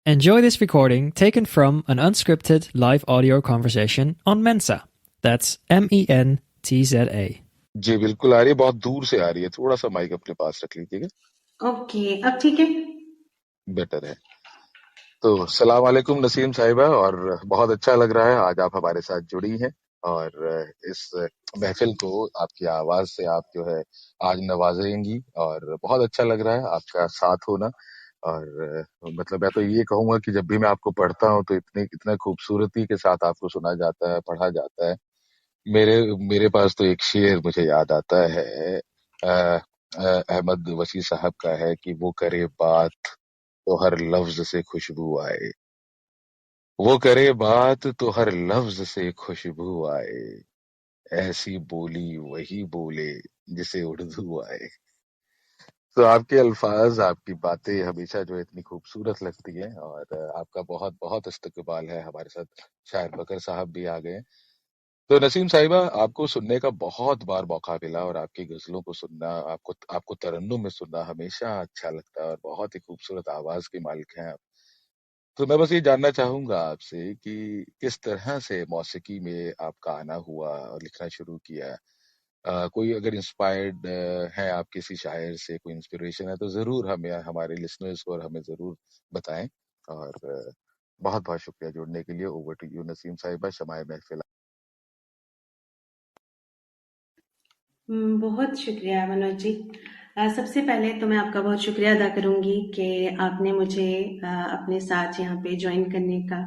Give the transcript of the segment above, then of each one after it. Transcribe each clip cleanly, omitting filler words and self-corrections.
Enjoy this recording taken from an unscripted live audio conversation on Mensa. That's MENTZA. जी बिल्कुल आ रही है, बहुत दूर से आ रही है, थोड़ा सा माइक अपने पास रख लीजिएगा, ओके, अब ठीक है। बेटर है। तो सलाम वालेकुम नसीम साहिबा, और बहुत अच्छा लग रहा है आज आप हमारे साथ जुड़ी हैं और इस महफिल को आपकी आवाज से आप जो है आज नवाजेंगी, और बहुत अच्छा लग रहा है आपका साथ होना। और मतलब मैं तो ये कहूंगा कि जब भी मैं आपको पढ़ता हूँ तो इतना खूबसूरती के साथ आपको सुना जाता है, पढ़ा जाता है। मेरे मेरे पास तो एक शेर मुझे याद आता है, अहमद वसी साहब का है कि वो करे बात तो हर लफ्ज से खुशबू आए, वो करे बात तो हर लफ्ज से खुशबू आए, ऐसी बोली वही बोले जिसे उर्दू आए। तो आपके अल्फाज, आपकी बातें हमेशा जो है इतनी खूबसूरत लगती हैं, और आपका बहुत बहुत इस्तकबाल है। हमारे साथ शायर बकर साहब भी आ गए। तो नसीम साहिबा, आपको सुनने का बहुत बार मौका मिला और आपकी गजलों को सुनना, आपको आपको तरन्नुम में सुनना हमेशा अच्छा लगता है, और बहुत ही खूबसूरत आवाज के मालिक हैं आप। तो मैं बस ये जानना चाहूंगा आपसे कि किस तरह से मौसीकी में आपका आना हुआ और लिखना शुरू किया। कोई अगर इंस्पायर्ड है आप किसी शायर से, कोई इंस्पिरेशन है तो जरूर हमें, हमारे लिसनर्स को और हमें जरूर बताएं। और बहुत बहुत शुक्रिया जुड़ने के लिए। ओवर टू यू नसीम साहिबा, शमाए महफिल। बहुत शुक्रिया मनोज जी। सबसे पहले तो मैं आपका बहुत शुक्रिया अदा करूंगी कि आपने मुझे अपने साथ यहाँ पे ज्वाइन करने का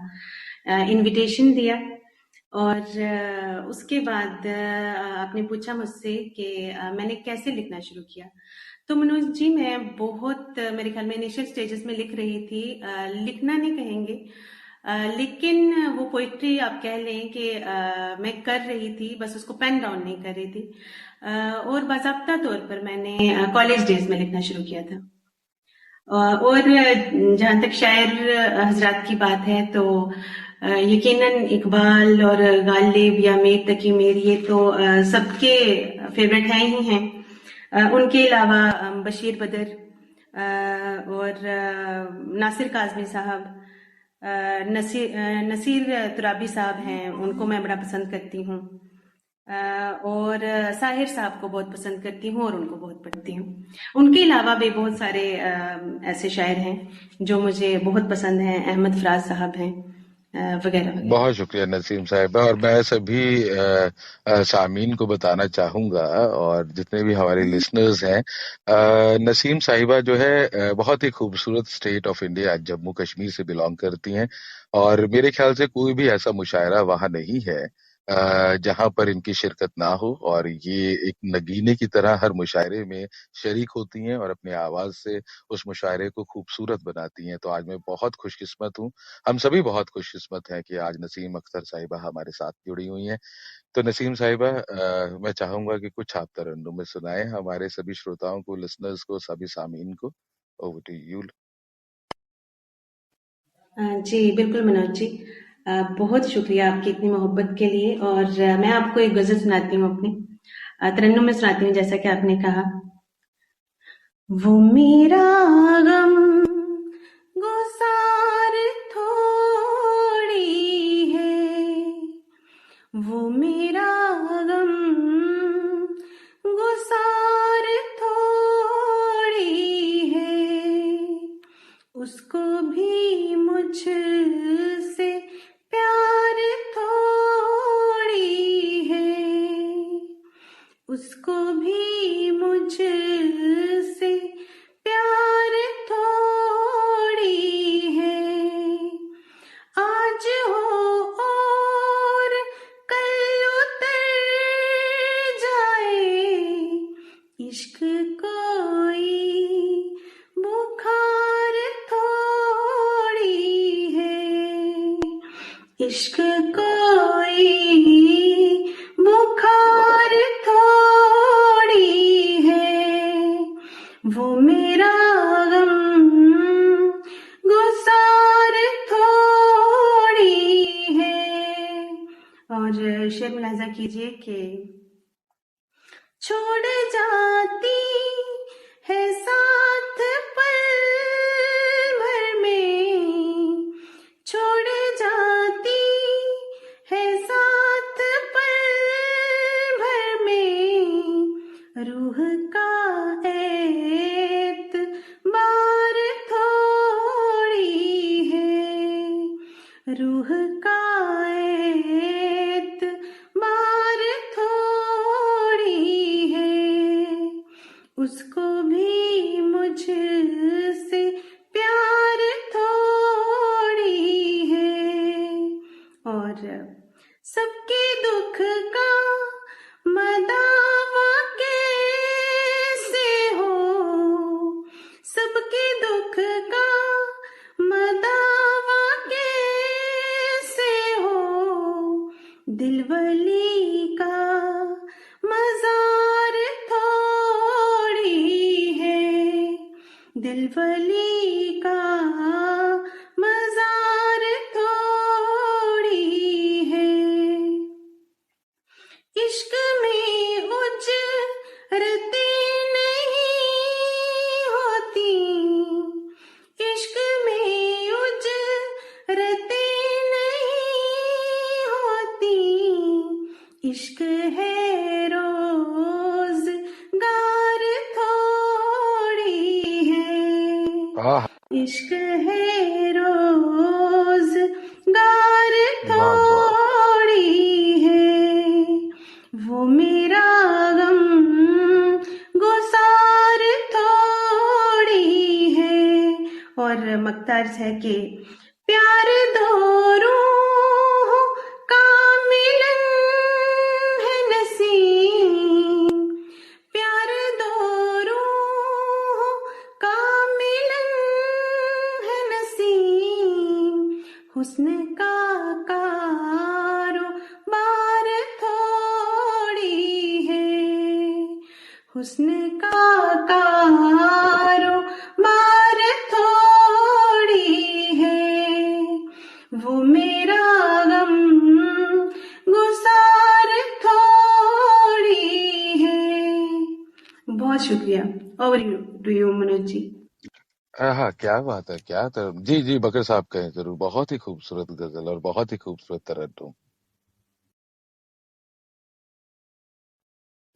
इनविटेशन दिया। और उसके बाद आपने पूछा मुझसे कि मैंने कैसे लिखना शुरू किया। तो मनोज जी, मैं बहुत मेरे ख्याल में इनिशियल स्टेजेस में लिख रही थी। लिखना नहीं कहेंगे, लेकिन वो पोइट्री आप कह लें कि मैं कर रही थी, बस उसको पेन डाउन नहीं कर रही थी। और बाज़ाब्ता तौर पर मैंने कॉलेज डेज में लिखना शुरू किया था। और जहाँ तक शायर हजरात की बात है तो यकीनन इकबाल और गालिब या मेर तकी मेर, ये तो सबके फेवरेट हैं ही हैं। उनके अलावा बशीर बदर और नासिर काज़मी साहब, नसीर तुराबी साहब हैं, उनको मैं बड़ा पसंद करती हूँ। और साहिर साहब को बहुत पसंद करती हूँ और उनको बहुत पढ़ती हूँ। उनके अलावा भी बहुत सारे ऐसे शायर हैं जो मुझे बहुत पसंद हैं, अहमद फराज साहब हैं, वगैरह वगैरह। बहुत शुक्रिया नसीम साहिबा, और मैं सभी सामीन को बताना चाहूंगा और जितने भी हमारे लिसनर्स हैं, नसीम साहिबा जो है बहुत ही खूबसूरत state of India Jammu Kashmir से बिलोंग करती हैं। और मेरे ख्याल से कोई भी ऐसा मुशायरा वहां नहीं है जहां पर इनकी शिरकत ना हो, और ये एक नगीने की तरह हर मुशायरे में शरीक होती हैं और अपनी आवाज से उस मुशायरे को खूबसूरत बनाती हैं। तो आज मैं बहुत खुशकिस्मत हूँ, हम सभी बहुत खुशकिस्मत हैं कि आज नसीम अख्तर साहिबा हमारे साथ जुड़ी हुई हैं। तो नसीम साहिबा, मैं चाहूंगा कि कुछ आप तरन्नुम में सुनाएं हमारे सभी श्रोताओं को, लिसनर्स को, सभी सामीन को। Over to you. जी बिल्कुल मनोज जी, बहुत शुक्रिया आपकी इतनी मोहब्बत के लिए। और मैं आपको एक गजल सुनाती हूँ, अपनी तरन्नुम में सुनाती हूँ, जैसा कि आपने कहा। वो मेरा गम गुसार थोड़ी है, वो मेरा गम गुसार थोड़ी है, उसको भी मुझसे प्यार थोड़ी है, उसको भी मुझसे प्यार थोड़ी है। आज हो और कल उतर जाए, इश्क कोई बुखार थोड़ी है, इश्क कोई बुखार थोड़ी है, वो मेरा गम गुसार थोड़ी है। और शेर मुलाजा कीजिए कि छोड़ जाती है साथ पल भर में, का एतबार थोड़ी है, उसको भी मुझसे प्यार थोड़ी है। और सबके दुख का मदावा कैसे हो, सबके दुख का मदावा कैसे हो, दिलवली का मजार थोड़ी है, दिलवली का मजार थोड़ी है। इश्क में उजरते नहीं होती, इश्क में उजरते नहीं होती, इश्क है रोज़गार थोड़ी है, आह, इश्क है रोज़गार वाह वाह, थोड़ी है, वो मेरा गम गुसार थोड़ी है। और मक्तार है कि प्यार दो रूहों का मिलन है नसीब, प्यार दो रूहों का मिलन है नसीब, हुस्न का कारोबार थोड़ी है, हुस्न का कारोबार थोड़ी है, वो मेरा गम गुसार थोड़ी है। बहुत शुक्रिया। Over to you Manoj ji. हाँ, क्या बात है, क्या जी जी, बकर साहब कहें जरूर। बहुत ही खूबसूरत गजल और बहुत ही खूबसूरत तरन्नुम।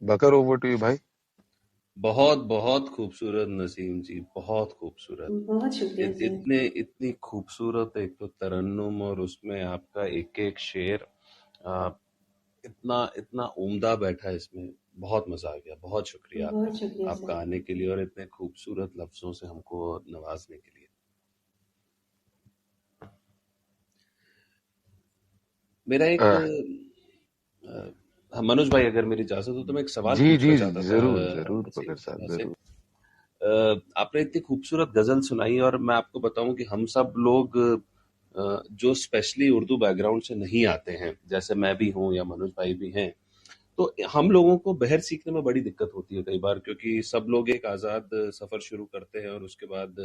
बकर, ओवर टू यू भाई। बहुत बहुत खूबसूरत नसीम जी, बहुत खूबसूरत। बहुत शुक्रिया जी। इतनी खूबसूरत एक तो तरन्नुम और उसमें आपका एक एक शेर इतना इतना उम्दा बैठा है इसमें, बहुत मजा आ गया। बहुत शुक्रिया बहुत शुक्रिया आपका सर। आने के लिए और इतने खूबसूरत लफ्जों से हमको नवाजने के लिए। मेरा एक मनोज भाई, अगर मेरी इजाजत हो तो मैं एक सवाल जी पूछना जी, चाहता था जरूर जरूर नसीम बकर साहब, से। जरूर। आपने इतनी खूबसूरत गजल सुनाई और मैं आपको बताऊं कि हम सब लोग जो स्पेशली उर्दू बैकग्राउंड से नहीं आते हैं, जैसे मैं भी हूं या मनोज भाई भी हैं, तो हम लोगों को बहर सीखने में बड़ी दिक्कत होती है कई बार, क्योंकि सब लोग एक आज़ाद सफ़र शुरू करते हैं और उसके बाद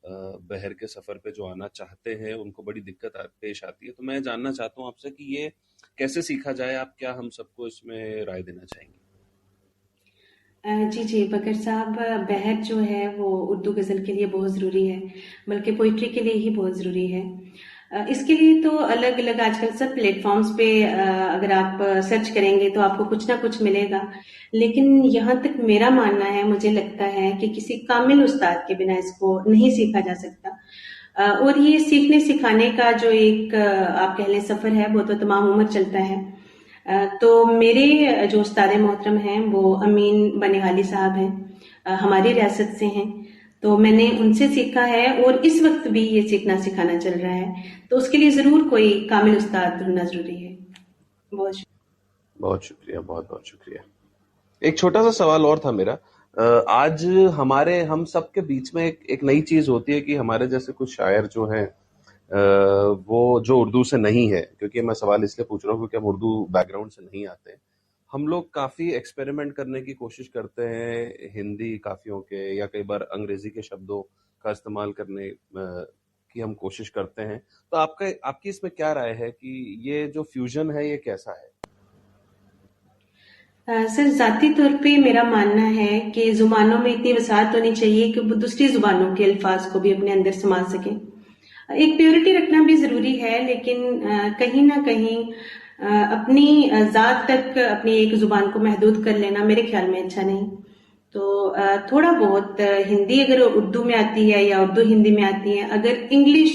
बहर के सफ़र पे जो आना चाहते हैं उनको बड़ी दिक्कत पेश आती है। तो मैं जानना चाहता हूँ आपसे कि ये कैसे सीखा जाए, आप क्या हम सबको इसमें राय देना चाहेंगे? जी जी, बकर साहब, बहर जो है वो उर्दू गज़ल के लिए बहुत ज़रूरी है, बल्कि पोइट्री के लिए ही बहुत ज़रूरी है। इसके लिए तो अलग अलग आजकल सब प्लेटफॉर्म्स पे अगर आप सर्च करेंगे तो आपको कुछ ना कुछ मिलेगा, लेकिन यहाँ तक मेरा मानना है, मुझे लगता है कि किसी कामिल उस्ताद के बिना इसको नहीं सीखा जा सकता। और ये सीखने सिखाने का जो एक आप कह लें सफ़र है, वो तो तमाम उम्र चलता है। तो मेरे जो उस्ताद मोहतरम हैं वो अमीन बनिहाली साहब हैं, हमारी रियासत से हैं, तो मैंने उनसे सीखा है और इस वक्त भी ये सीखना सिखाना चल रहा है, तो उसके लिए ज़रूर कोई कामिल उस्ताद ढूंढना ज़रूरी है। बहुत शुक्रिया, बहुत बहुत शुक्रिया। एक छोटा सा सवाल और था मेरा। आज हम सब के बीच में एक नई चीज होती है कि हमारे जैसे कुछ शायर जो हैं वो जो उर्दू से नहीं है, क्योंकि मैं सवाल इसलिए पूछ रहा हूँ क्योंकि हम उर्दू बैकग्राउंड से नहीं आते हैं, हम लोग काफी एक्सपेरिमेंट करने की कोशिश करते हैं हिंदी काफियों के या कई बार अंग्रेजी के शब्दों का इस्तेमाल करने की हम कोशिश करते हैं। तो आपकी इसमें क्या राय है कि ये जो फ्यूजन है ये कैसा है? सर, ज़ाती तौर पे मेरा मानना है कि ज़ुबानों में इतनी वसाअत होनी चाहिए कि वो दूसरी ज़ुबानों के अल्फाज को भी अपने अंदर संभाल सकें। एक प्योरिटी रखना भी ज़रूरी है, लेकिन कहीं ना कहीं अपनी ज़ात तक अपनी एक ज़ुबान को महदूद कर लेना मेरे ख्याल में अच्छा नहीं। तो थोड़ा बहुत हिंदी अगर उर्दू में आती है या उर्दू हिंदी में आती है, अगर इंग्लिश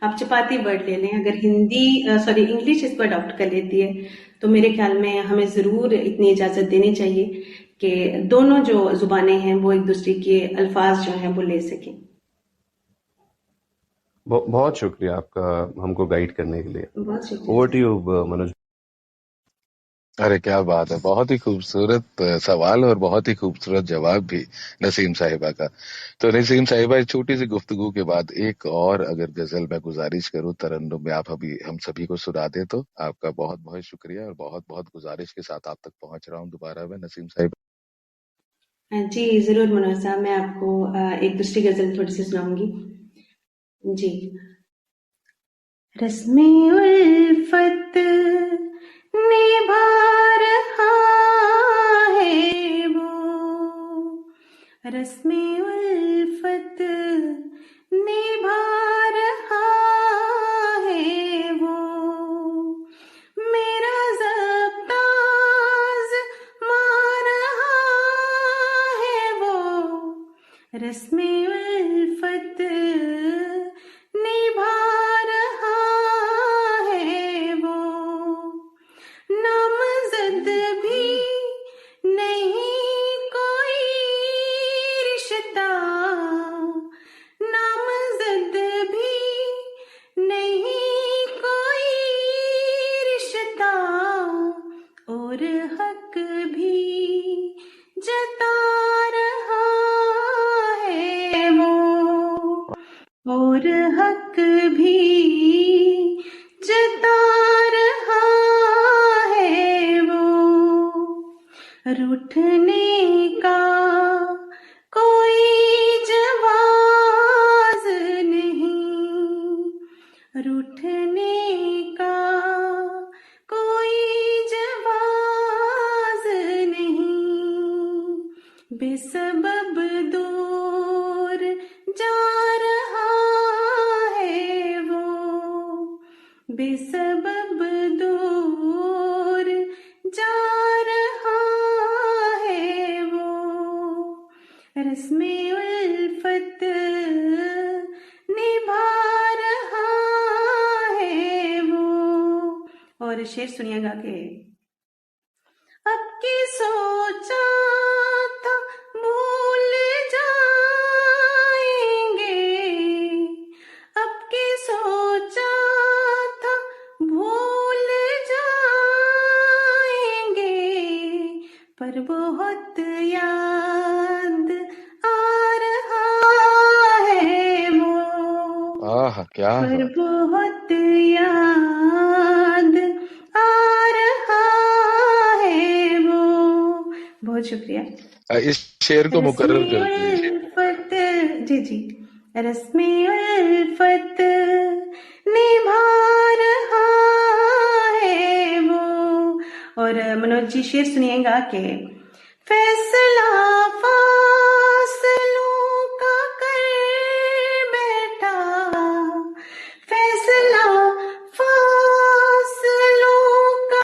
आप चपाती वर्ड ले लें, अगर हिंदी सॉरी इंग्लिश इसको अडॉप्ट कर लेती है तो मेरे ख्याल में हमें ज़रूर इतनी इजाज़त देनी चाहिए कि दोनों जो ज़ुबानें हैं वो एक दूसरे के अल्फाज जो हैं वो ले सकें। बहुत शुक्रिया आपका हमको गाइड करने के लिए। बहुत शुक्रिया over to sir. You Manoj. अरे क्या बात है, बहुत ही खूबसूरत सवाल और बहुत ही खूबसूरत जवाब भी नसीम साहिबा का। तो नसीम साहिबा, इस छोटी सी गुफ्तगू के बाद एक और अगर गजल मैं गुजारिश करूं तरन्नुम में, आप अभी हम सभी को सुना दे तो। आपका बहुत बहुत शुक्रिया और बहुत बहुत गुजारिश के साथ आप तक पहुंच रहा हूं दोबारा मैं नसीम साहिबा। जी ज़रूर मनोज साहब, मैं आपको एक दूसरी गज़ल थोड़ी सी सुनाऊंगी। जी। रस्मे उल्फत निभा रहा है वो, रस्मे उल्फत निभा रहा है वो, मेरा ज़ब्ताज़ मार रहा है वो, रस्मे उल्फत निभा रहा है वो, नामज़द भी नहीं कोई रिश्ता, नामज़द भी नहीं कोई रिश्ता, और हक भी जता रहा है वो, और हक भी जता रहा है वो, रूठने का कोई जवाज नहीं, रूठने का कोई जवाज नहीं, बेसबब दूर जा रहा है वो, बेसबब दूर जा रहा है वो, रस्मे उल्फत निभा रहा है वो। और शेर सुनिएगा कि अब की सोचा था भूल जाएंगे, अब की सोचा था भूल जाएंगे, पर बहुत याद आ रहा है वो, आह क्या पर बात। बहुत याद आ रहा है वो। बहुत शुक्रिया। इस शेर को मुकर्रर रस्मे कर दीजिए। उल्फत, जी जी, रस्मे उल्फत निभा रहा है वो। और मनोज जी शेर सुनिएगा कि फैसला फासलों का कर बैठा, फैसला फासलों का।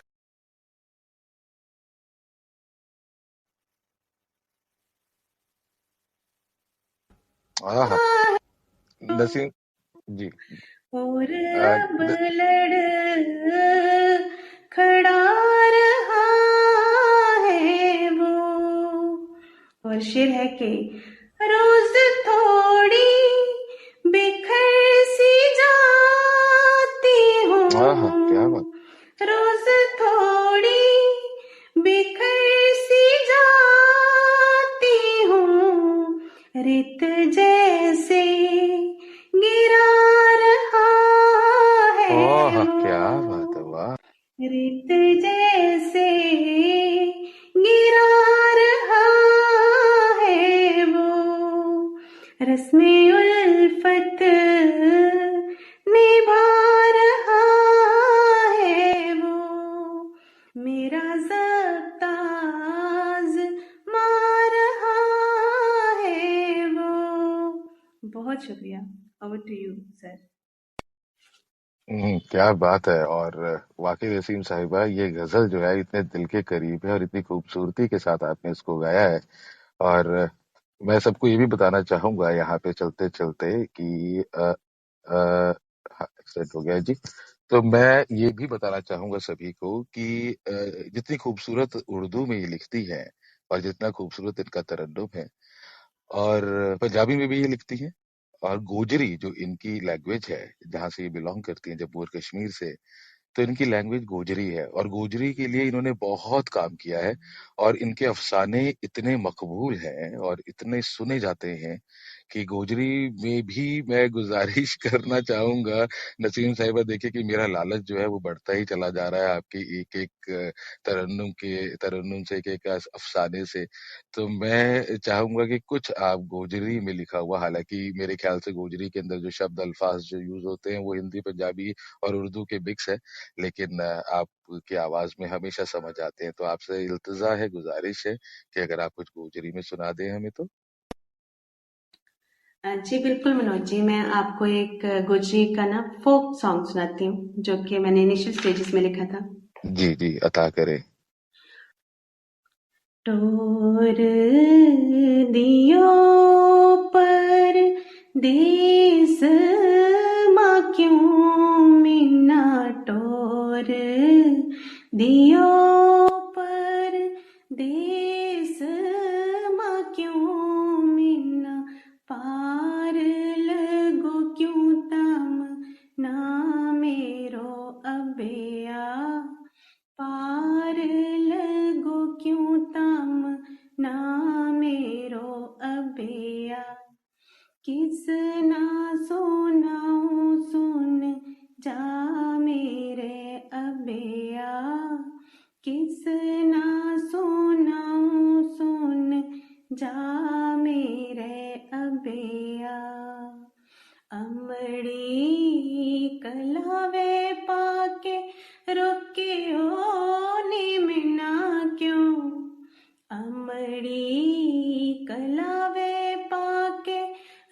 आह नसीम जी। और अ, अब न- लड़ खड़ा रहा है वो। और शेर है कि रोज थोड़ी बिखर सी जाती आह क्या हूँ, बात। रोज थोड़ी बिखर सी जाती हूँ, रेत जैसे गिरा रहा है ओह क्या बात है, वो, वाह। रेत जैसे गिरा रहा है वो, रस्मे उल्फत निभा रहा है वो, मेरा ज़ब्ताज़ मार रहा है वो। बहुत शुक्रिया। Over to you sir. क्या बात है। और वाकई वसीम साहिबा, ये गजल जो है इतने दिल के करीब है और इतनी खूबसूरती के साथ आपने इसको गाया है। और मैं सबको ये भी बताना चाहूंगा यहाँ पे चलते चलते कि एक्सीडेंट हो गया जी। तो मैं ये भी बताना चाहूंगा सभी को कि जितनी खूबसूरत उर्दू में ये लिखती है और जितना खूबसूरत इनका तरन्नुम है, और पंजाबी में भी ये लिखती है, और गोजरी जो इनकी लैंग्वेज है, जहाँ से ये बिलोंग करती हैं, जम्मू और कश्मीर से, तो इनकी लैंग्वेज गोजरी है और गोजरी के लिए इन्होंने बहुत काम किया है। और इनके अफसाने इतने मकबूल हैं और इतने सुने जाते हैं कि गोजरी में भी मैं गुजारिश करना चाहूंगा नसीम साहिबा, देखिए कि मेरा लालच जो है वो बढ़ता ही चला जा रहा है आपके एक एक तरन्नुम से, एक एक अफसाने से। तो मैं चाहूंगा कि कुछ आप गोजरी में लिखा हुआ, हालांकि मेरे ख्याल से गोजरी के अंदर जो शब्द अल्फाज जो यूज होते हैं वो हिंदी, पंजाबी और उर्दू के मिक्स है, लेकिन आपकी आवाज में हमेशा समझ आते हैं। तो आपसे इल्तिजा है, गुजारिश है कि अगर आप कुछ गोजरी में सुना दें हमें तो। जी बिल्कुल मनोज जी, मैं आपको एक गुजरी का ना फोक सॉन्ग सुनाती हूँ, जो कि मैंने इनिशियल स्टेजेस में लिखा था। जी जी, अता करें। टोर दियो पर देस माँ क्यों मिना, टोर दियो पर देस माँ क्यों मिना, पार लगो क्यों तम ना मेरो अबेया, पार लगो क्यों तम ना मेरो अबेया, किस ना सुनाऊं सुन जा मेरे अबेया, किस ना सुनाऊं सुन जा मेरे अबेया, अमड़ी कलावे पाके रोके ओ निमना क्यों, अमड़ी कलावे पाके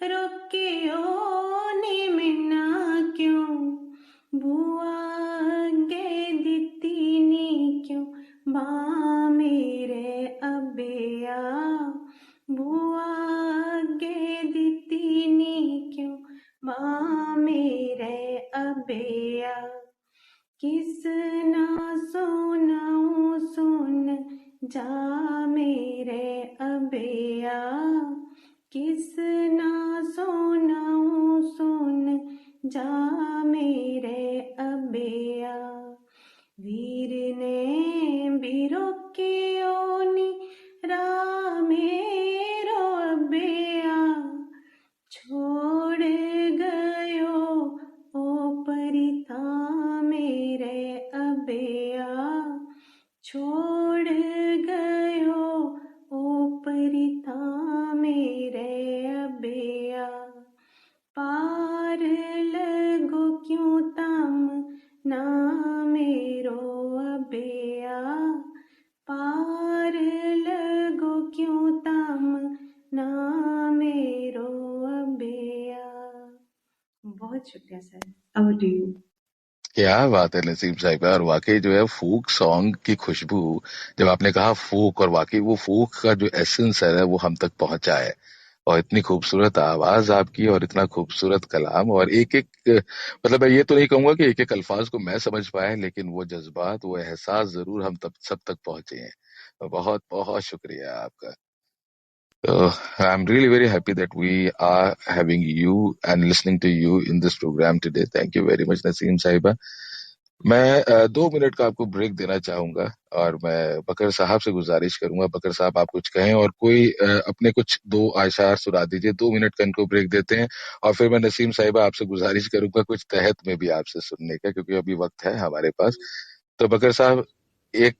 रोके ओ निमना क्यों, बुआ गे दिती नी क्यों माँ मेरे अबेया, बुआ गे दिती नी क्यों माँ मेरे अबेया, किस ना सुनाऊं सुन जा मेरे अबेया, किस ना सुनाऊं सुन जा मेरे अबेया, वीर ने बिरोकियो नी रा मेरो अबेया, छोड़ गयो ओ परिता मेरे अबेया, छोड़ गयो ओ परिता मेरे अबेया, पार लगो क्यों तम ना मेरो अबेया, पार लगो क्यों तम ना मेरो अबेया। बहुत शुक्रिया सर, ओवर टू यू। क्या बात है नसीम साहिबा, और वाकई जो है फोक सॉन्ग की खुशबू, जब आपने कहा फोक, और वाकई वो फोक का जो एसेंस है वो हम तक पहुंचा है। और इतनी खूबसूरत आवाज आपकी और इतना खूबसूरत कलाम, और एक एक मतलब मैं ये तो नहीं कहूंगा कि एक एक अल्फाज को मैं समझ पाया, लेकिन वो जज्बात, वो एहसास जरूर हम तब सब तक पहुंचे हैं। तो बहुत बहुत शुक्रिया आपका। So I'm really very happy that we are having you and listening to you in this program today. Thank you very much, Naseem साहिबा। मैं 2 मिनट का आपको ब्रेक देना चाहूंगा, और मैं बकर साहब से गुजारिश करूंगा, बकर साहब आप कुछ कहें और कोई अपने कुछ दो आशार सुना दीजिए। 2 मिनट का इनको ब्रेक देते हैं, और फिर मैं नसीम साहिबा आपसे गुजारिश करूंगा कुछ तहत में भी आपसे सुनने का, क्योंकि अभी वक्त है हमारे पास। तो बकर साहब एक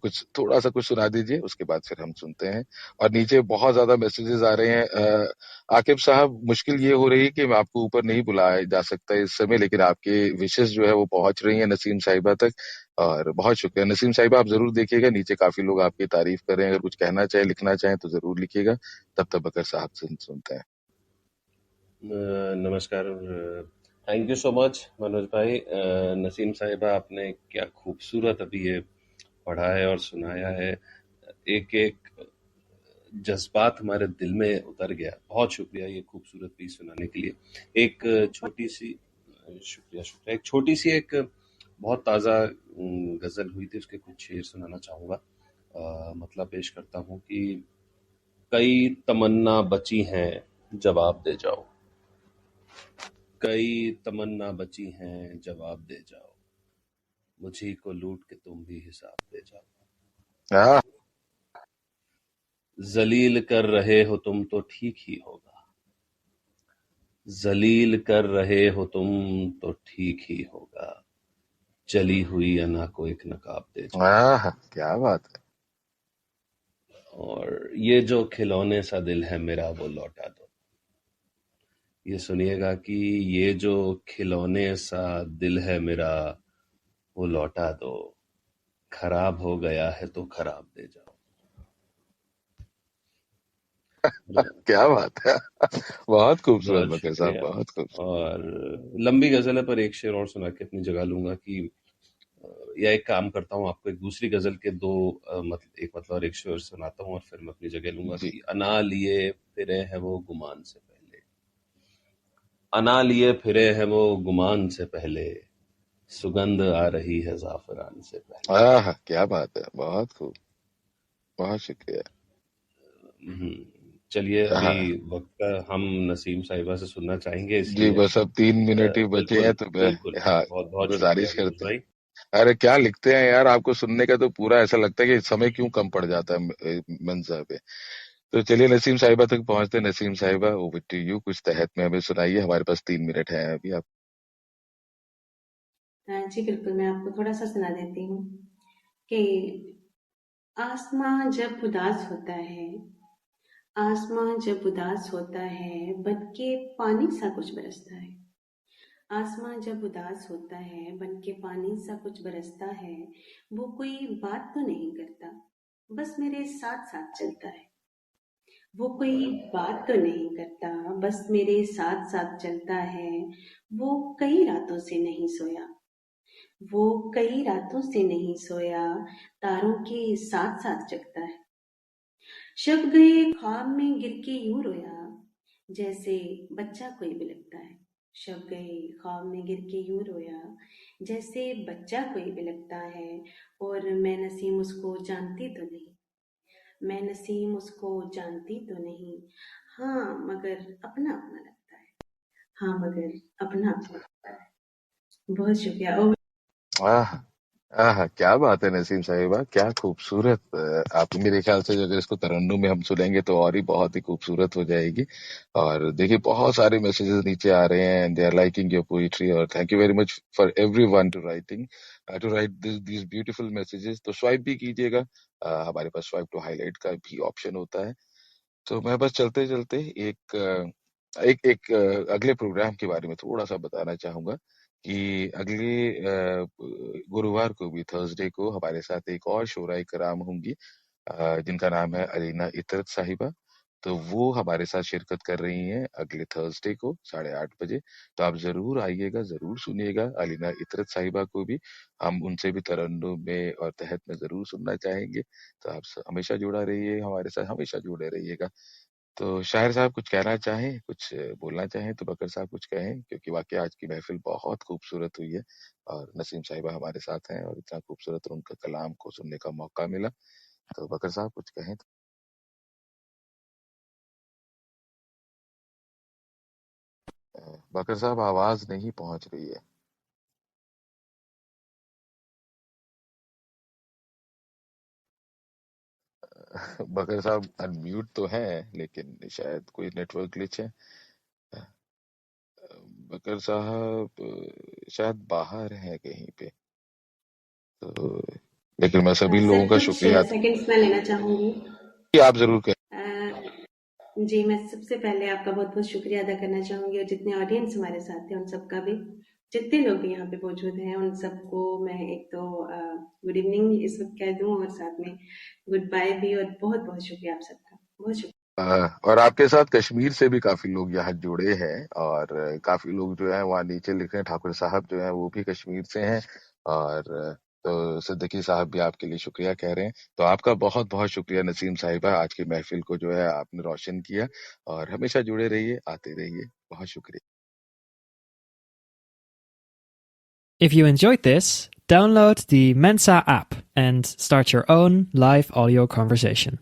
कुछ थोड़ा सा कुछ सुना दीजिए, उसके बाद फिर हम सुनते हैं। और नीचे बहुत ज्यादा मैसेजेस आ रहे हैं। आकिब साहब, मुश्किल ये हो रही है कि मैं आपको ऊपर नहीं बुलाया जा सकता इस समय, लेकिन आपके विशेष जो है वो पहुंच रही है नसीम साहिबा तक, और बहुत शुक्रिया। नसीम साहिबा आप जरूर देखिएगा, नीचे काफी लोग आपकी तारीफ कर रहे हैं, अगर कुछ कहना चाहे, लिखना चाहें तो जरूर लिखिएगा। तब तक बकर साहब से सुनते हैं। नमस्कार, thank you so much Manoj भाई। नसीम साहिबा, आपने क्या खूबसूरत अभी ये पढ़ा है और सुनाया है, एक एक जज्बात हमारे दिल में उतर गया। बहुत शुक्रिया ये खूबसूरत पीस सुनाने के लिए। एक छोटी सी शुक्रिया शुक्रिया। एक छोटी सी एक बहुत ताज़ा गज़ल हुई थी, उसके कुछ शेर सुनाना चाहूँगा। मतलब पेश करता हूँ कि कई तमन्ना बची हैं, जवाब दे जाओ। कई तमन्ना बची हैं, जवाब दे जाओ। मुझी को लूट के तुम भी हिसाब दे जाओ। हाँ, जलील कर रहे हो तुम तो ठीक ही होगा। जलील कर रहे हो तुम तो ठीक ही होगा। चली हुई अना को एक नकाब दे जाओ। हाँ, क्या बात है। और ये जो खिलौने सा दिल है मेरा वो लौटा दो। ये सुनिएगा कि ये जो खिलौने सा दिल है मेरा वो लौटा दो। खराब हो गया है तो खराब दे जाओ। क्या बात है। बहुत खूबसूरत बहुत बकर साहब, शुक्रिया। बहुत खूबसूरत। और लंबी गजल है पर एक शेर और सुना के अपनी जगह लूंगा कि या एक काम करता हूँ, आपको एक दूसरी गजल के दो एक मतलब और एक शेर सुनाता हूँ और फिर मैं अपनी जगह लूंगा जी। कि अना लिए फिरे हैं वो गुमान से पहले। अना लिए फिरे हैं वो गुमान से पहले। सुगंध आ रही है जाफरान से पहले। हाँ, क्या बात है, बहुत खूब। बहुत शुक्रिया। चलिए अभी हाँ वक्त का हम नसीम साहिबा से सुनना चाहेंगे, जी, इसलिए बस अब 3 मिनट ही बचे हैं बिल्कुल तो बिल्कुल। हाँ, बहुत बहुत शुक्रिया गुजारिश विनोद करते हैं। भाई। अरे क्या लिखते हैं यार, आपको सुनने का तो पूरा ऐसा लगता है कि समय क्यों कम पड़ जाता है मंजा पे। तो चलिए नसीम साहिबा तक पहुंचते हैं। नसीम साहिबा, ओवर टू यू। कुछ तहत में हमें सुनाइए, हमारे पास 3 मिनट है अभी। आप जी बिल्कुल, मैं आपको थोड़ा-सा सुना देती हूँ कि आसमां जब उदास होता है, आसमां जब उदास होता है, बनके पानी सा कुछ बरसता है। आसमां जब उदास होता है, बनके पानी सा कुछ बरसता है। वो कोई बात तो नहीं करता, बस मेरे साथ-साथ चलता है। वो कोई बात तो नहीं करता, बस मेरे साथ-साथ चलता है। वो कई रातों से नहीं सोया, वो कई रातों से नहीं सोया, तारों के साथ-साथ जगता है। शब गए ख्वाब में गिर के यूं रोया, जैसे बच्चा कोई बिलखता है। शब गए ख्वाब में गिर के यूं रोया, जैसे बच्चा कोई बिलखता है। और मैं नसीम उसको जानती तो नहीं, मैं नसीम उसको जानती तो नहीं। हाँ मगर अपना अपना लगता है, हाँ मगर अपना अपना लगता है। बहुत शुक्रिया। आह, आह, क्या बात है नसीम साहिबा, क्या खूबसूरत। आप मेरे ख्याल से अगर इसको तरन्नुम में हम सुनेंगे तो और ही बहुत ही खूबसूरत हो जाएगी। और देखिए बहुत सारे मैसेजेस नीचे आ रहे हैं, they are liking your poetry, और thank you very much for everyone to writing, to write these beautiful messages. तो स्वाइप भी कीजिएगा। हमारे पास स्वाइप टू हाईलाइट का भी ऑप्शन होता है। तो मैं बस चलते चलते एक अगले प्रोग्राम के बारे में थोड़ा सा बताना चाहूंगा कि अगले गुरुवार को भी, थर्सडे को, हमारे साथ एक और शोराई कराम होंगी, जिनका नाम है अलीना इतरत साहिबा। तो वो हमारे साथ शिरकत कर रही हैं अगले थर्सडे को 8:30 बजे। तो आप जरूर आइएगा, जरूर सुनिएगा अलीना इतरत साहिबा को भी। हम उनसे भी तरन्नुम में और तहत में जरूर सुनना चाहेंगे। तो आप हमेशा जुड़ा रहिए हमारे साथ, हमेशा जुड़े रहिएगा। तो शाहिर साहब कुछ कहना चाहें, कुछ बोलना चाहें तो बकर साहब कुछ कहें, क्योंकि वाकई आज की महफिल बहुत खूबसूरत हुई है और नसीम साहिबा हमारे साथ हैं और इतना खूबसूरत उनका कलाम को सुनने का मौका मिला। तो बकर साहब कुछ कहें तो। बकर साहब आवाज नहीं पहुंच रही है। बकर साहब अनम्यूट तो हैं लेकिन शायद कोई नेटवर्क ग्लिच है। बकर साहब शायद बाहर हैं कहीं पे। तो लेकिन मैं सभी लोगों सर का कुछ शुक्रिया सेकंड्स मैं लेना चाहूँगी। कि आप जरूर कहें। जी, मैं सबसे पहले आपका बहुत-बहुत शुक्रिया अदा करना चाहूँगी और जितने ऑडियंस हमारे साथ थे उन सबका भी, जितने लोग भी यहाँ पे मौजूद हैं उन सबको मैं एक तो गुड इवनिंग इस वक़्त कह दूँ और साथ में गुड बाय भी, और बहुत-बहुत शुक्रिया आप सबका। बहुत शुक्रिया। और आपके साथ कश्मीर से भी काफी लोग यहाँ जुड़े हैं, और काफी लोग जो है वहाँ नीचे लिख रहे हैं, ठाकुर साहब जो है वो भी कश्मीर से हैं। और तो सिद्दीकी साहब भी आपके लिए शुक्रिया कह रहे हैं। तो आपका बहुत बहुत शुक्रिया नसीम साहिबा, आज की महफिल को जो है आपने रोशन किया। और हमेशा जुड़े रहिए, आते रहिए। बहुत शुक्रिया। If you enjoyed this, download the Mensa app and start your own live audio conversation.